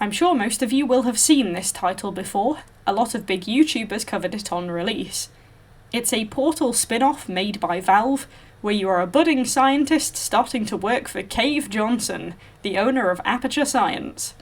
I'm sure most of you will have seen this title before. A lot of big YouTubers covered it on release. It's a Portal spin-off made by Valve, where you are a budding scientist starting to work for Cave Johnson, the owner of Aperture Science.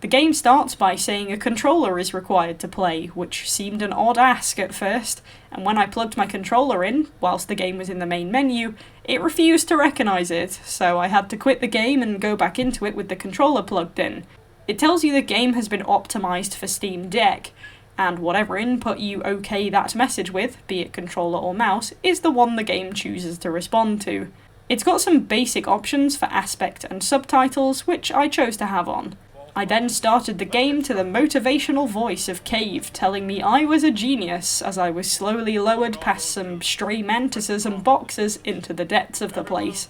The game starts by saying a controller is required to play, which seemed an odd ask at first, and when I plugged my controller in, whilst the game was in the main menu, it refused to recognise it, so I had to quit the game and go back into it with the controller plugged in. It tells you the game has been optimised for Steam Deck, and whatever input you OK that message with, be it controller or mouse, is the one the game chooses to respond to. It's got some basic options for aspect and subtitles, which I chose to have on. I then started the game to the motivational voice of Cave telling me I was a genius as I was slowly lowered past some stray mantises and boxers into the depths of the place.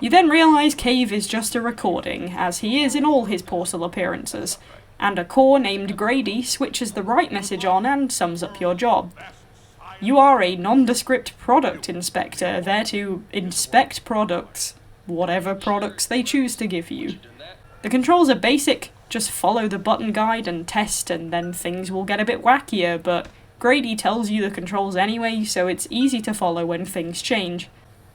You then realise Cave is just a recording, as he is in all his Portal appearances, and a core named Grady switches the right message on and sums up your job. You are a nondescript product inspector, there to inspect products, whatever products they choose to give you. The controls are basic, just follow the button guide and test and then things will get a bit wackier, but Grady tells you the controls anyway, so it's easy to follow when things change.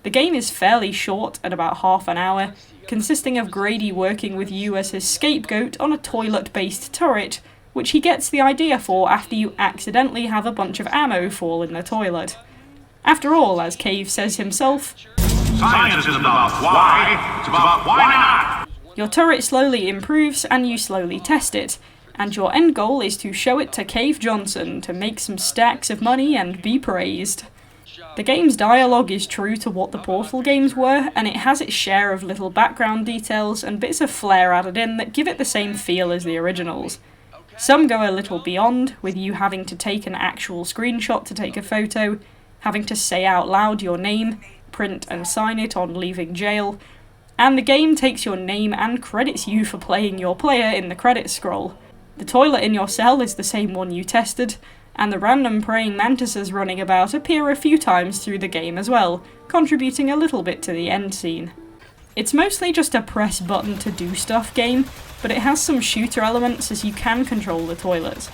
The game is fairly short at about half an hour, consisting of Grady working with you as his scapegoat on a toilet-based turret, which he gets the idea for after you accidentally have a bunch of ammo fall in the toilet. After all, as Cave says himself, "Science is about why, it's about why not." Your turret slowly improves and you slowly test it, and your end goal is to show it to Cave Johnson to make some stacks of money and be praised. The game's dialogue is true to what the Portal games were, and it has its share of little background details and bits of flair added in that give it the same feel as the originals. Some go a little beyond, with you having to take an actual screenshot to take a photo, having to say out loud your name, print and sign it on leaving jail, and the game takes your name and credits you for playing your player in the credits scroll. The toilet in your cell is the same one you tested, and the random praying mantises running about appear a few times through the game as well, contributing a little bit to the end scene. It's mostly just a press button to do stuff game, but it has some shooter elements as you can control the toilet.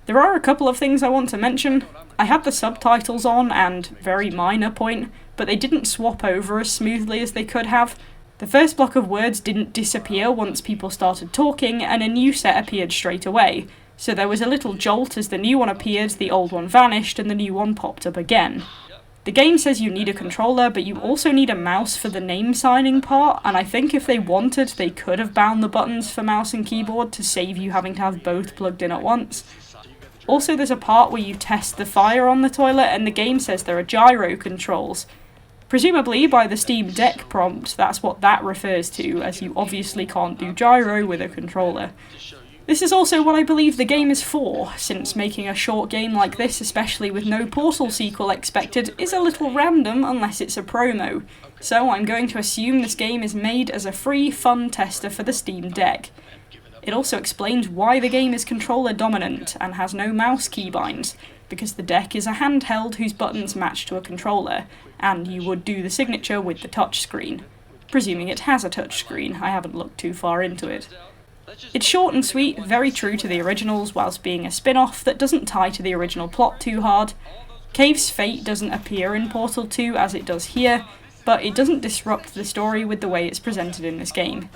There are a couple of things I want to mention. I had the subtitles on, and very minor point, but they didn't swap over as smoothly as they could have. The first block of words didn't disappear once people started talking, and a new set appeared straight away, so there was a little jolt as the new one appeared, the old one vanished, and the new one popped up again. The game says you need a controller, but you also need a mouse for the name signing part, and I think if they wanted, they could have bound the buttons for mouse and keyboard to save you having to have both plugged in at once. Also, there's a part where you test the fire on the toilet, and the game says there are gyro controls. Presumably, by the Steam Deck prompt, that's what that refers to, as you obviously can't do gyro with a controller. This is also what I believe the game is for, since making a short game like this, especially with no Portal sequel expected, is a little random unless it's a promo. So I'm going to assume this game is made as a free, fun tester for the Steam Deck. It also explains why the game is controller dominant and has no mouse keybinds, because the deck is a handheld whose buttons match to a controller, and you would do the signature with the touchscreen. Presuming it has a touchscreen, I haven't looked too far into it. It's short and sweet, very true to the originals, whilst being a spin-off that doesn't tie to the original plot too hard. Cave's fate doesn't appear in Portal 2 as it does here, but it doesn't disrupt the story with the way it's presented in this game.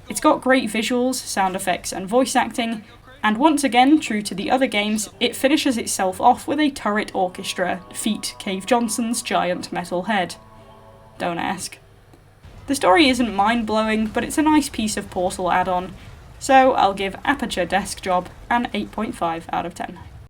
It's got great visuals, sound effects and voice acting, and once again, true to the other games, it finishes itself off with a turret orchestra to feat Cave Johnson's giant metal head. Don't ask. The story isn't mind-blowing, but it's a nice piece of Portal add-on, so I'll give Aperture Desk Job an 8.5 out of 10.